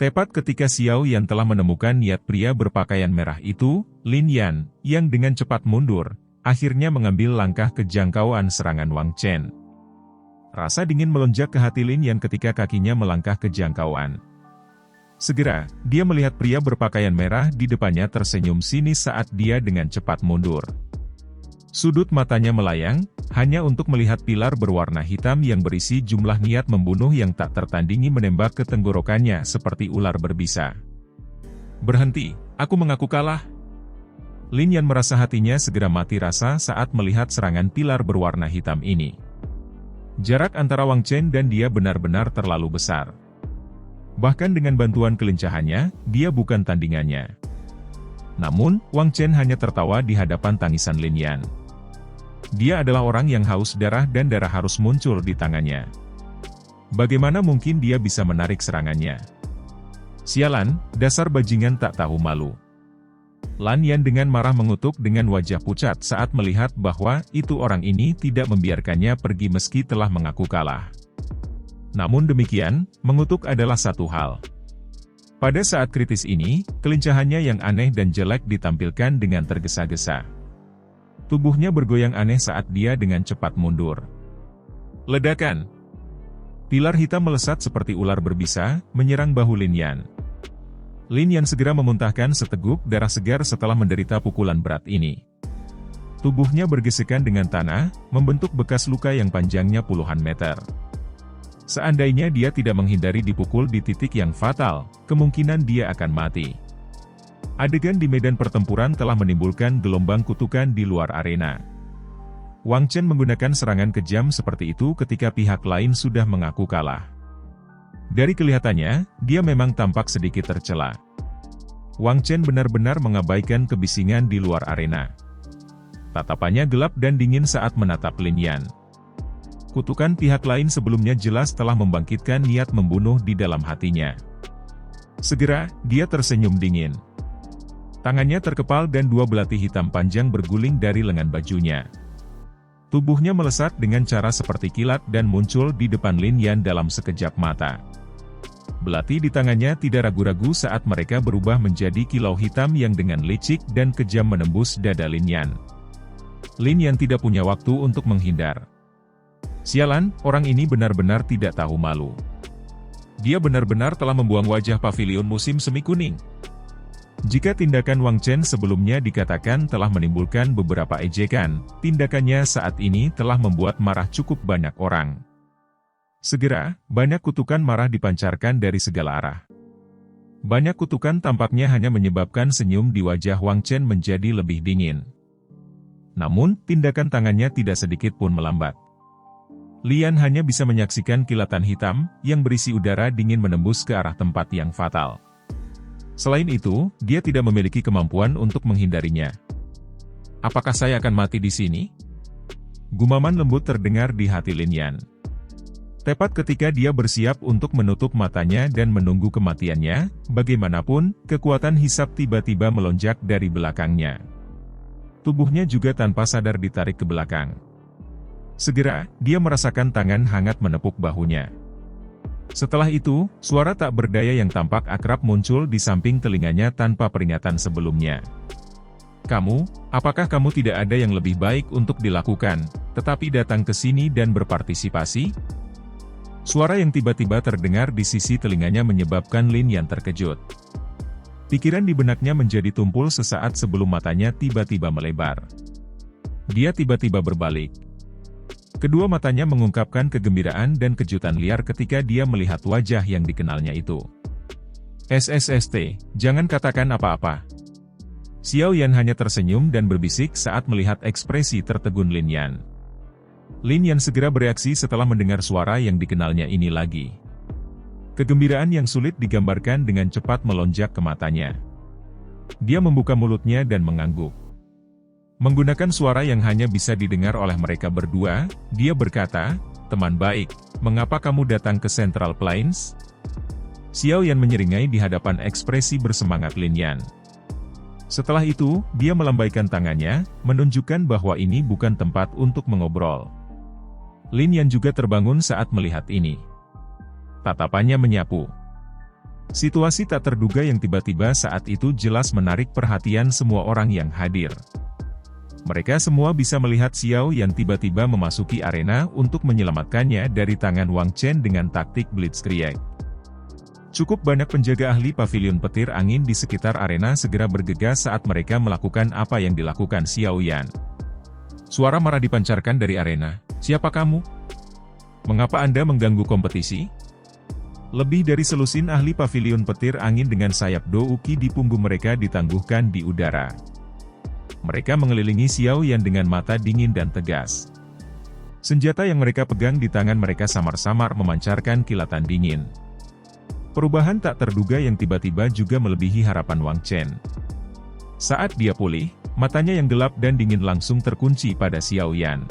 Tepat ketika Xiao Yan telah menemukan niat pria berpakaian merah itu, Lin Yan, yang dengan cepat mundur, akhirnya mengambil langkah ke jangkauan serangan Wang Chen. Rasa dingin melonjak ke hati Lin Yan ketika kakinya melangkah ke jangkauan. Segera, dia melihat pria berpakaian merah di depannya tersenyum sinis saat dia dengan cepat mundur. Sudut matanya melayang, hanya untuk melihat pilar berwarna hitam yang berisi jumlah niat membunuh yang tak tertandingi menembak ke tenggorokannya seperti ular berbisa. Berhenti, aku mengaku kalah. Lin Yan merasa hatinya segera mati rasa saat melihat serangan pilar berwarna hitam ini. Jarak antara Wang Chen dan dia benar-benar terlalu besar. Bahkan dengan bantuan kelincahannya, dia bukan tandingannya. Namun, Wang Chen hanya tertawa di hadapan tangisan Lin Yan. Dia adalah orang yang haus darah dan darah harus muncul di tangannya. Bagaimana mungkin dia bisa menarik serangannya? Sialan, dasar bajingan tak tahu malu. Lan Yan dengan marah mengutuk dengan wajah pucat saat melihat bahwa itu orang ini tidak membiarkannya pergi meski telah mengaku kalah. Namun demikian, mengutuk adalah satu hal. Pada saat kritis ini, kelincahannya yang aneh dan jelek ditampilkan dengan tergesa-gesa. Tubuhnya bergoyang aneh saat dia dengan cepat mundur. Ledakan! Pilar hitam melesat seperti ular berbisa, menyerang bahu Lin Yan. Lin Yan segera memuntahkan seteguk darah segar setelah menderita pukulan berat ini. Tubuhnya bergesekan dengan tanah, membentuk bekas luka yang panjangnya puluhan meter. Seandainya dia tidak menghindari dipukul di titik yang fatal, kemungkinan dia akan mati. Adegan di medan pertempuran telah menimbulkan gelombang kutukan di luar arena. Wang Chen menggunakan serangan kejam seperti itu ketika pihak lain sudah mengaku kalah. Dari kelihatannya, dia memang tampak sedikit tercela. Wang Chen benar-benar mengabaikan kebisingan di luar arena. Tatapannya gelap dan dingin saat menatap Lin Yan. Kutukan pihak lain sebelumnya jelas telah membangkitkan niat membunuh di dalam hatinya. Segera, dia tersenyum dingin. Tangannya terkepal dan dua belati hitam panjang berguling dari lengan bajunya. Tubuhnya melesat dengan cara seperti kilat dan muncul di depan Lin Yan dalam sekejap mata. Belati di tangannya tidak ragu-ragu saat mereka berubah menjadi kilau hitam yang dengan licik dan kejam menembus dada Lin Yan. Lin Yan tidak punya waktu untuk menghindar. Sialan, orang ini benar-benar tidak tahu malu. Dia benar-benar telah membuang wajah Paviliun Musim Semi Kuning. Jika tindakan Wang Chen sebelumnya dikatakan telah menimbulkan beberapa ejekan, tindakannya saat ini telah membuat marah cukup banyak orang. Segera, banyak kutukan marah dipancarkan dari segala arah. Banyak kutukan tampaknya hanya menyebabkan senyum di wajah Wang Chen menjadi lebih dingin. Namun, tindakan tangannya tidak sedikit pun melambat. Lian hanya bisa menyaksikan kilatan hitam yang berisi udara dingin menembus ke arah tempat yang fatal. Selain itu, dia tidak memiliki kemampuan untuk menghindarinya. "Apakah saya akan mati di sini?" Gumaman lembut terdengar di hati Lin Yan. Tepat ketika dia bersiap untuk menutup matanya dan menunggu kematiannya, bagaimanapun, kekuatan hisap tiba-tiba melonjak dari belakangnya. Tubuhnya juga tanpa sadar ditarik ke belakang. Segera, dia merasakan tangan hangat menepuk bahunya. Setelah itu, suara tak berdaya yang tampak akrab muncul di samping telinganya tanpa peringatan sebelumnya. Apakah kamu tidak ada yang lebih baik untuk dilakukan, tetapi datang ke sini dan berpartisipasi?" Suara yang tiba-tiba terdengar di sisi telinganya menyebabkan Lin Yan terkejut. Pikiran di benaknya menjadi tumpul sesaat sebelum matanya tiba-tiba melebar. Dia tiba-tiba berbalik. Kedua matanya mengungkapkan kegembiraan dan kejutan liar ketika dia melihat wajah yang dikenalnya itu. "SSST, jangan katakan apa-apa." Xiao Yan hanya tersenyum dan berbisik saat melihat ekspresi tertegun Lin Yan. Lin Yan segera bereaksi setelah mendengar suara yang dikenalnya ini lagi. Kegembiraan yang sulit digambarkan dengan cepat melonjak ke matanya. Dia membuka mulutnya dan mengangguk. Menggunakan suara yang hanya bisa didengar oleh mereka berdua, dia berkata, "Teman baik, mengapa kamu datang ke Central Plains?" Xiao Yan menyeringai di hadapan ekspresi bersemangat Lin Yan. Setelah itu, dia melambaikan tangannya, menunjukkan bahwa ini bukan tempat untuk mengobrol. Lin Yan juga terbangun saat melihat ini. Tatapannya menyapu. Situasi tak terduga yang tiba-tiba saat itu jelas menarik perhatian semua orang yang hadir. Mereka semua bisa melihat Xiao yang tiba-tiba memasuki arena untuk menyelamatkannya dari tangan Wang Chen dengan taktik Blitzkrieg. Cukup banyak penjaga ahli pavilion petir angin di sekitar arena segera bergegas saat mereka melakukan apa yang dilakukan Xiao Yan. Suara marah dipancarkan dari arena. "Siapa kamu? Mengapa Anda mengganggu kompetisi?" Lebih dari selusin ahli pavilion petir angin dengan sayap douki di punggung mereka ditangguhkan di udara. Mereka mengelilingi Xiao Yan dengan mata dingin dan tegas. Senjata yang mereka pegang di tangan mereka samar-samar memancarkan kilatan dingin. Perubahan tak terduga yang tiba-tiba juga melebihi harapan Wang Chen. Saat dia pulih, matanya yang gelap dan dingin langsung terkunci pada Xiao Yan.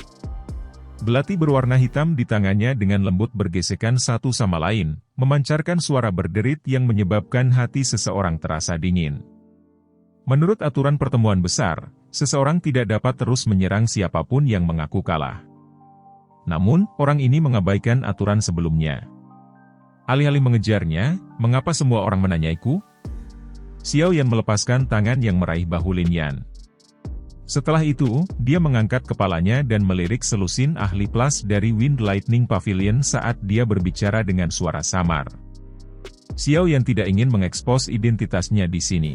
Belati berwarna hitam di tangannya dengan lembut bergesekan satu sama lain, memancarkan suara berderit yang menyebabkan hati seseorang terasa dingin. Menurut aturan pertemuan besar, seseorang tidak dapat terus menyerang siapapun yang mengaku kalah. Namun, orang ini mengabaikan aturan sebelumnya. Alih-alih mengejarnya, "Mengapa semua orang menanyaiku?" Xiao Yan melepaskan tangan yang meraih bahu Lin Yan. Setelah itu, dia mengangkat kepalanya dan melirik selusin ahli plus dari Wind Lightning Pavilion saat dia berbicara dengan suara samar. Xiao Yan tidak ingin mengekspos identitasnya di sini.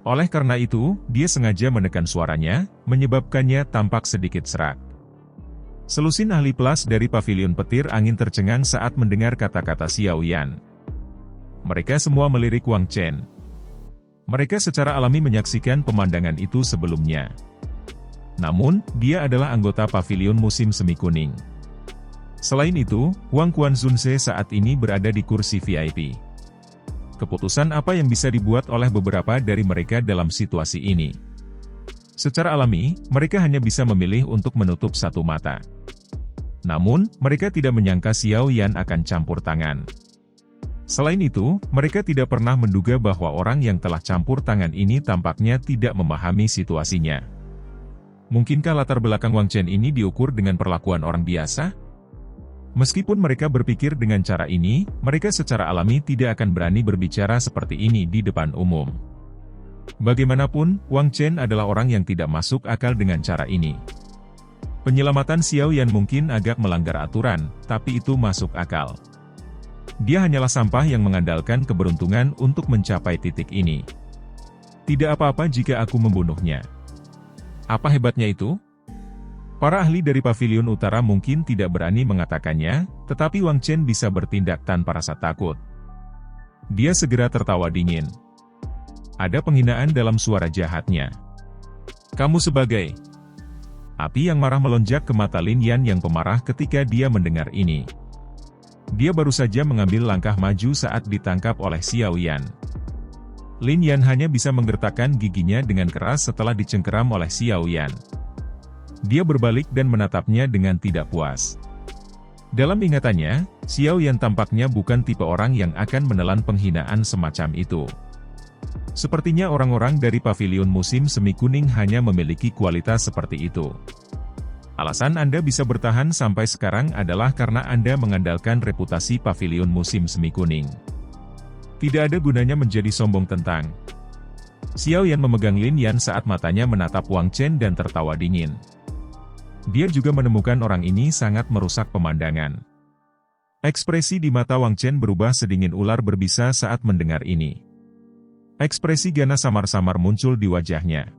Oleh karena itu, dia sengaja menekan suaranya, menyebabkannya tampak sedikit serak. Selusin ahli plus dari pavilion petir angin tercengang saat mendengar kata-kata Xiao Yan. Mereka semua melirik Wang Chen. Mereka secara alami menyaksikan pemandangan itu sebelumnya. Namun, dia adalah anggota pavilion musim semi kuning. Selain itu, Wang Quanzunse saat ini berada di kursi VIP. Keputusan apa yang bisa dibuat oleh beberapa dari mereka dalam situasi ini? Secara alami, mereka hanya bisa memilih untuk menutup satu mata. Namun, mereka tidak menyangka Xiao Yan akan campur tangan. Selain itu, mereka tidak pernah menduga bahwa orang yang telah campur tangan ini tampaknya tidak memahami situasinya. Mungkinkah latar belakang Wang Chen ini diukur dengan perlakuan orang biasa? Meskipun mereka berpikir dengan cara ini, mereka secara alami tidak akan berani berbicara seperti ini di depan umum. Bagaimanapun, Wang Chen adalah orang yang tidak masuk akal dengan cara ini. Penyelamatan Xiao Yan mungkin agak melanggar aturan, tapi itu masuk akal. Dia hanyalah sampah yang mengandalkan keberuntungan untuk mencapai titik ini. Tidak apa-apa jika aku membunuhnya. Apa hebatnya itu? Para ahli dari Pavilion Utara mungkin tidak berani mengatakannya, tetapi Wang Chen bisa bertindak tanpa rasa takut. Dia segera tertawa dingin. Ada penghinaan dalam suara jahatnya. Kamu sebagai... Api yang marah melonjak ke mata Lin Yan yang pemarah ketika dia mendengar ini. Dia baru saja mengambil langkah maju saat ditangkap oleh Xiao Yan. Lin Yan hanya bisa menggertakkan giginya dengan keras setelah dicengkeram oleh Xiao Yan. Dia berbalik dan menatapnya dengan tidak puas. Dalam ingatannya, Xiao Yan tampaknya bukan tipe orang yang akan menelan penghinaan semacam itu. Sepertinya orang-orang dari pavilion musim semi kuning hanya memiliki kualitas seperti itu. Alasan Anda bisa bertahan sampai sekarang adalah karena Anda mengandalkan reputasi pavilion musim semi kuning. Tidak ada gunanya menjadi sombong tentang. Xiao Yan memegang Lin Yan saat matanya menatap Wang Chen dan tertawa dingin. Dia juga menemukan orang ini sangat merusak pemandangan. Ekspresi di mata Wang Chen berubah sedingin ular berbisa saat mendengar ini. Ekspresi ganas samar-samar muncul di wajahnya.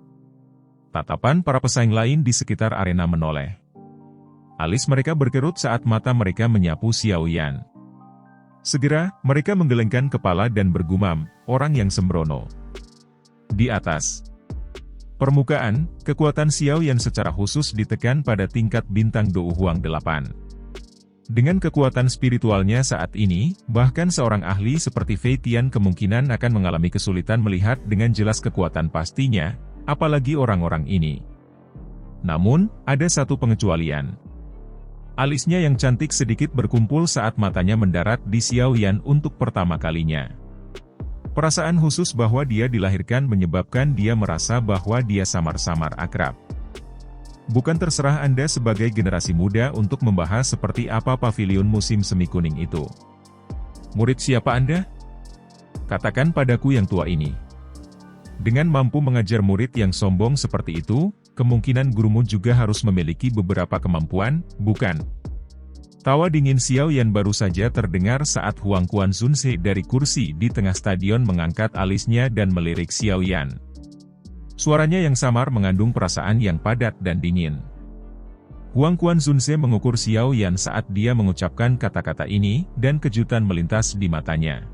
Tatapan para pesaing lain di sekitar arena menoleh. Alis mereka berkerut saat mata mereka menyapu Xiao Yan. Segera, mereka menggelengkan kepala dan bergumam, orang yang sembrono. Di atas permukaan, kekuatan Xiao Yan secara khusus ditekan pada tingkat bintang Dou Huang 8. Dengan kekuatan spiritualnya saat ini, bahkan seorang ahli seperti Fei Tian kemungkinan akan mengalami kesulitan melihat dengan jelas kekuatan pastinya, apalagi orang-orang ini. Namun, ada satu pengecualian. Alisnya yang cantik sedikit berkumpul saat matanya mendarat di Xiao Yan untuk pertama kalinya. Perasaan khusus bahwa dia dilahirkan menyebabkan dia merasa bahwa dia samar-samar akrab. Bukan terserah Anda sebagai generasi muda untuk membahas seperti apa pavilion musim semi kuning itu. Murid siapa Anda? Katakan padaku yang tua ini. Dengan mampu mengajar murid yang sombong seperti itu, kemungkinan gurumu juga harus memiliki beberapa kemampuan, bukan? Tawa dingin Xiao Yan baru saja terdengar saat Huang Quanzunse dari kursi di tengah stadion mengangkat alisnya dan melirik Xiao Yan. Suaranya yang samar mengandung perasaan yang padat dan dingin. Huang Quanzunse mengukur Xiao Yan saat dia mengucapkan kata-kata ini, dan kejutan melintas di matanya.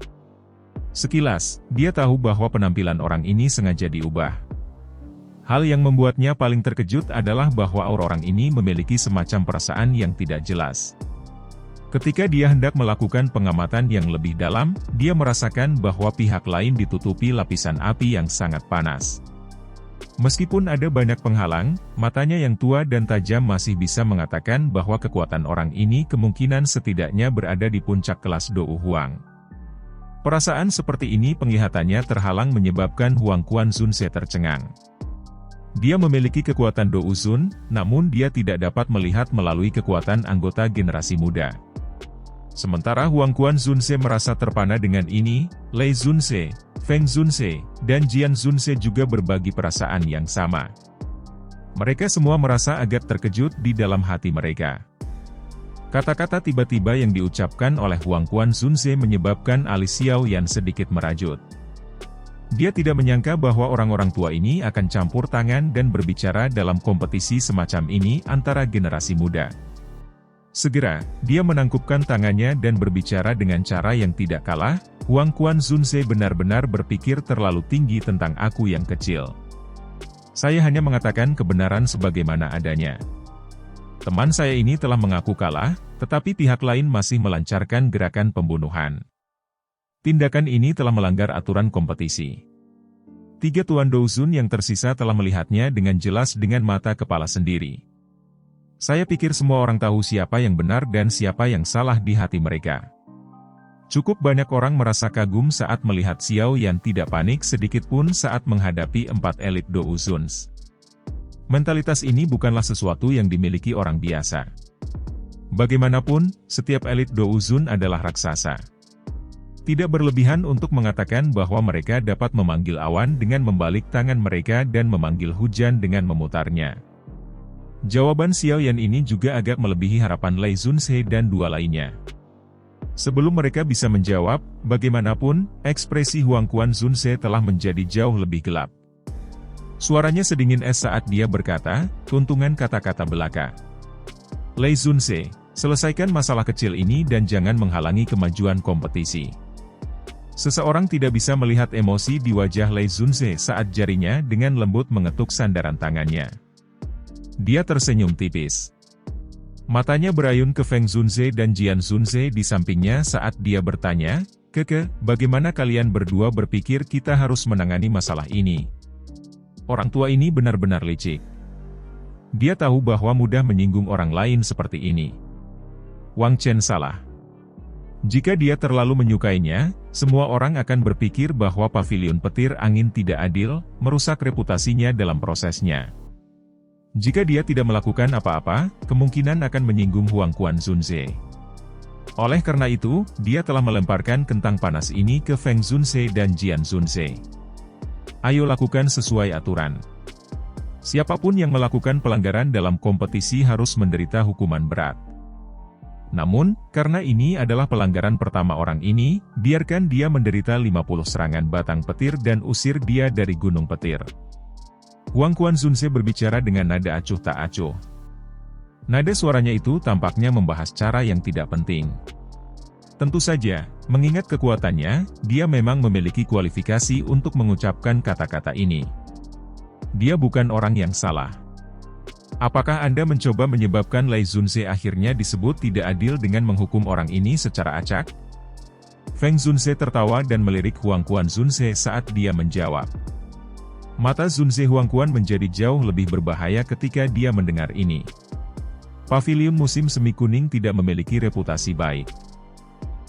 Sekilas, dia tahu bahwa penampilan orang ini sengaja diubah. Hal yang membuatnya paling terkejut adalah bahwa orang ini memiliki semacam perasaan yang tidak jelas. Ketika dia hendak melakukan pengamatan yang lebih dalam, dia merasakan bahwa pihak lain ditutupi lapisan api yang sangat panas. Meskipun ada banyak penghalang, matanya yang tua dan tajam masih bisa mengatakan bahwa kekuatan orang ini kemungkinan setidaknya berada di puncak kelas Dou Huang. Perasaan seperti ini penglihatannya terhalang menyebabkan Huang Quanzunse tercengang. Dia memiliki kekuatan Dou Zun, namun dia tidak dapat melihat melalui kekuatan anggota generasi muda. Sementara Huang Quanzunse merasa terpana dengan ini, Lei Zunse, Feng Zunse, dan Jian Zunse juga berbagi perasaan yang sama. Mereka semua merasa agak terkejut di dalam hati mereka. Kata-kata tiba-tiba yang diucapkan oleh Huang Quanzunse menyebabkan alis Xiao Yan sedikit merajut. Dia tidak menyangka bahwa orang-orang tua ini akan campur tangan dan berbicara dalam kompetisi semacam ini antara generasi muda. Segera, dia menangkupkan tangannya dan berbicara dengan cara yang tidak kalah. Huang Quanzunse benar-benar berpikir terlalu tinggi tentang aku yang kecil. Saya hanya mengatakan kebenaran sebagaimana adanya. Teman saya ini telah mengaku kalah, tetapi pihak lain masih melancarkan gerakan pembunuhan. Tindakan ini telah melanggar aturan kompetisi. 3 Tuan Dou Zun yang tersisa telah melihatnya dengan jelas dengan mata kepala sendiri. Saya pikir semua orang tahu siapa yang benar dan siapa yang salah di hati mereka. Cukup banyak orang merasa kagum saat melihat Xiao Yan tidak panik sedikitpun saat menghadapi 4 elit Dou Zuns. Mentalitas ini bukanlah sesuatu yang dimiliki orang biasa. Bagaimanapun, setiap elit Dou Zun adalah raksasa. Tidak berlebihan untuk mengatakan bahwa mereka dapat memanggil awan dengan membalik tangan mereka dan memanggil hujan dengan memutarnya. Jawaban Xiao Yan ini juga agak melebihi harapan Lei Zunse dan 2 lainnya. Sebelum mereka bisa menjawab, bagaimanapun, ekspresi Huang Quanzunse telah menjadi jauh lebih gelap. Suaranya sedingin es saat dia berkata, keuntungan kata-kata belaka. Lei Zunse, selesaikan masalah kecil ini dan jangan menghalangi kemajuan kompetisi. Seseorang tidak bisa melihat emosi di wajah Lei Zunze saat jarinya dengan lembut mengetuk sandaran tangannya. Dia tersenyum tipis. Matanya berayun ke Feng Zunze dan Jian Zunze di sampingnya saat dia bertanya, "Keke, bagaimana kalian berdua berpikir kita harus menangani masalah ini?" Orang tua ini benar-benar licik. Dia tahu bahwa mudah menyinggung orang lain seperti ini. Wang Chen salah. Jika dia terlalu menyukainya, semua orang akan berpikir bahwa pavilion petir angin tidak adil, merusak reputasinya dalam prosesnya. Jika dia tidak melakukan apa-apa, kemungkinan akan menyinggung Huang Quan Zunze. Oleh karena itu, dia telah melemparkan kentang panas ini ke Feng Zunze dan Jian Zunze. Ayo lakukan sesuai aturan. Siapapun yang melakukan pelanggaran dalam kompetisi harus menderita hukuman berat. Namun, karena ini adalah pelanggaran pertama orang ini, biarkan dia menderita 50 serangan batang petir dan usir dia dari gunung petir. Huang Quan Zunze berbicara dengan nada acuh tak acuh. Nada suaranya itu tampaknya membahas cara yang tidak penting. Tentu saja, mengingat kekuatannya, dia memang memiliki kualifikasi untuk mengucapkan kata-kata ini. Dia bukan orang yang salah. Apakah Anda mencoba menyebabkan Lei Zunze akhirnya disebut tidak adil dengan menghukum orang ini secara acak? Feng Zunze tertawa dan melirik Huang Quan Zunze saat dia menjawab. Mata Zunze Huang Quan menjadi jauh lebih berbahaya ketika dia mendengar ini. Pavilion musim semi kuning tidak memiliki reputasi baik.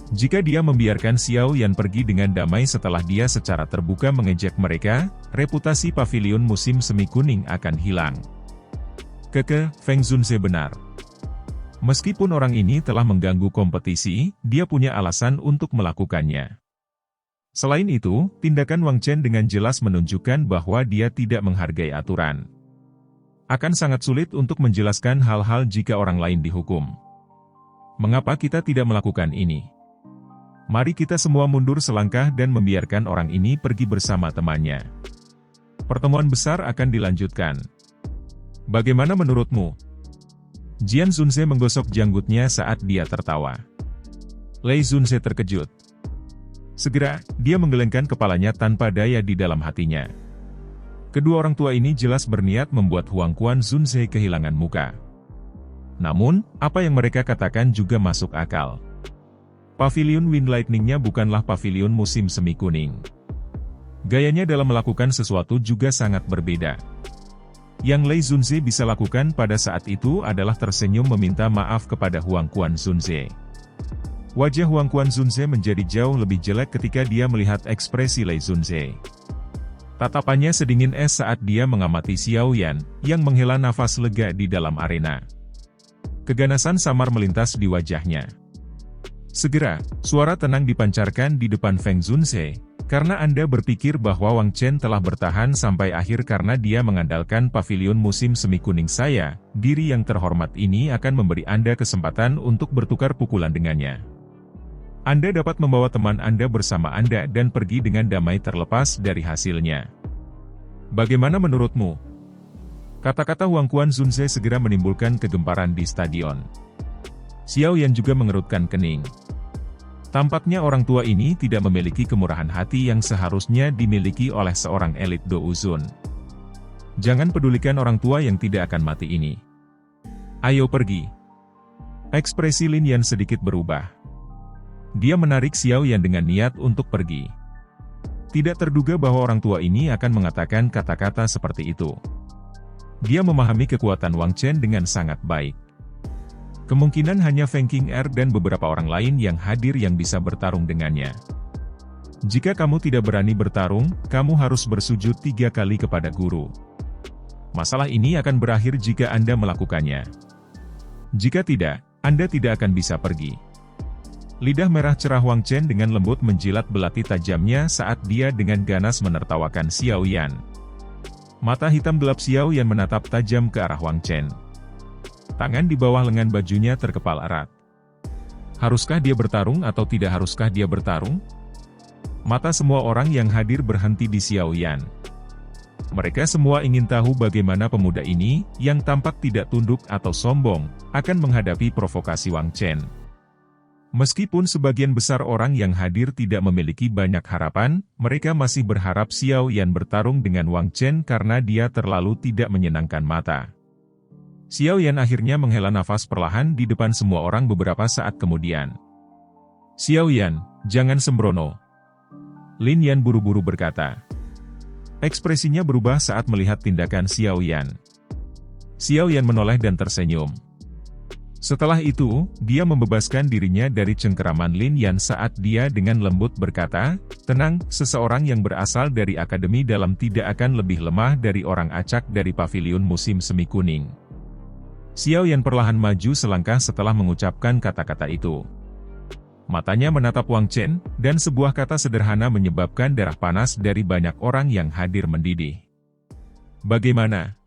Jika dia membiarkan Xiao Yan pergi dengan damai setelah dia secara terbuka mengejek mereka, reputasi pavilion musim semi kuning akan hilang. Keke, Feng Zunze benar. Meskipun orang ini telah mengganggu kompetisi, dia punya alasan untuk melakukannya. Selain itu, tindakan Wang Chen dengan jelas menunjukkan bahwa dia tidak menghargai aturan. Akan sangat sulit untuk menjelaskan hal-hal jika orang lain dihukum. Mengapa kita tidak melakukan ini? Mari kita semua mundur selangkah dan membiarkan orang ini pergi bersama temannya. Pertemuan besar akan dilanjutkan. Bagaimana menurutmu? Jian Zunze menggosok janggutnya saat dia tertawa. Lei Zunze terkejut. Segera, dia menggelengkan kepalanya tanpa daya di dalam hatinya. Kedua orang tua ini jelas berniat membuat Huang Quan Zunze kehilangan muka. Namun, apa yang mereka katakan juga masuk akal. Pavilion Wind Lightning-nya bukanlah pavilion musim semi kuning. Gayanya dalam melakukan sesuatu juga sangat berbeda. Yang Lei Zunze bisa lakukan pada saat itu adalah tersenyum meminta maaf kepada Huang Quan Zunze. Wajah Huang Quan Zunze menjadi jauh lebih jelek ketika dia melihat ekspresi Lei Zunze. Tatapannya sedingin es saat dia mengamati Xiao Yan, yang menghela nafas lega di dalam arena. Keganasan samar melintas di wajahnya. Segera, suara tenang dipancarkan di depan Feng Zunze. Karena Anda berpikir bahwa Wang Chen telah bertahan sampai akhir karena dia mengandalkan pavilion musim semi kuning saya, diri yang terhormat ini akan memberi Anda kesempatan untuk bertukar pukulan dengannya. Anda dapat membawa teman Anda bersama Anda dan pergi dengan damai terlepas dari hasilnya. Bagaimana menurutmu? Kata-kata Huang Quan Zunze segera menimbulkan kegemparan di stadion. Xiao Yan juga mengerutkan kening. Tampaknya orang tua ini tidak memiliki kemurahan hati yang seharusnya dimiliki oleh seorang elit Douzun. Jangan pedulikan orang tua yang tidak akan mati ini. Ayo pergi. Ekspresi Lin Yan sedikit berubah. Dia menarik Xiao Yan dengan niat untuk pergi. Tidak terduga bahwa orang tua ini akan mengatakan kata-kata seperti itu. Dia memahami kekuatan Wang Chen dengan sangat baik. Kemungkinan hanya Feng Qing'er dan beberapa orang lain yang hadir yang bisa bertarung dengannya. Jika kamu tidak berani bertarung, kamu harus bersujud 3 kali kepada guru. Masalah ini akan berakhir jika Anda melakukannya. Jika tidak, Anda tidak akan bisa pergi. Lidah merah cerah Wang Chen dengan lembut menjilat belati tajamnya saat dia dengan ganas menertawakan Xiao Yan. Mata hitam gelap Xiao Yan menatap tajam ke arah Wang Chen. Tangan di bawah lengan bajunya terkepal erat. Haruskah dia bertarung atau tidak haruskah dia bertarung? Mata semua orang yang hadir berhenti di Xiao Yan. Mereka semua ingin tahu bagaimana pemuda ini, yang tampak tidak tunduk atau sombong, akan menghadapi provokasi Wang Chen. Meskipun sebagian besar orang yang hadir tidak memiliki banyak harapan, mereka masih berharap Xiao Yan bertarung dengan Wang Chen karena dia terlalu tidak menyenangkan mata. Xiao Yan akhirnya menghela nafas perlahan di depan semua orang beberapa saat kemudian. "Xiao Yan, jangan sembrono," Lin Yan buru-buru berkata. Ekspresinya berubah saat melihat tindakan Xiao Yan. Xiao Yan menoleh dan tersenyum. Setelah itu, dia membebaskan dirinya dari cengkeraman Lin Yan saat dia dengan lembut berkata, "Tenang, seseorang yang berasal dari Akademi Dalam tidak akan lebih lemah dari orang acak dari paviliun musim semi kuning." Xiao Yan perlahan maju selangkah setelah mengucapkan kata-kata itu. Matanya menatap Wang Chen, dan sebuah kata sederhana menyebabkan darah panas dari banyak orang yang hadir mendidih. "Bagaimana?"